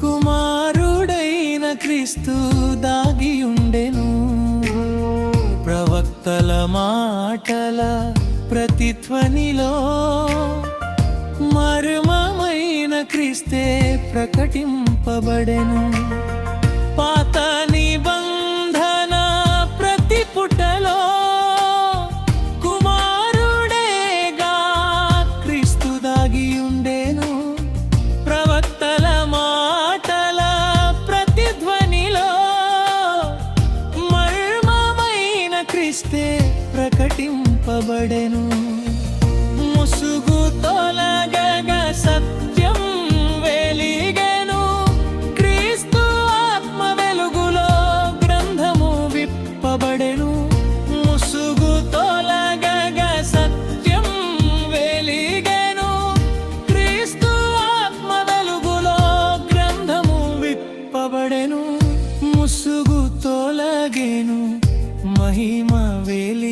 కుమారుడైన క్రీస్తు దాగియుండెను. ప్రవక్తల మాటల ప్రతిధ్వనిలో మర్మమైన క్రీస్తే ప్రకటింపబడెను. పాత నిబంధన ప్రతి పుటలో కుమారుడేగా క్రీస్తు దాగియుండెను. ప్రవక్తల మాటల ప్రతిధ్వనిలో మర్మమైన క్రీస్తే ప్రకటింపబడెను. ముసుగు తొలగగా సత్యం వెలిగెను. క్రీస్తు ఆత్మ వెలుగులో గ్రంథము విప్పబడెను. ముసుగు తొలగగా సత్యం వెలిగెను. క్రీస్తు ఆత్మ వెలుగులో గ్రంథము విప్పబడెను. ముసుగు తొలగెను, మహిమ వెలిగెను.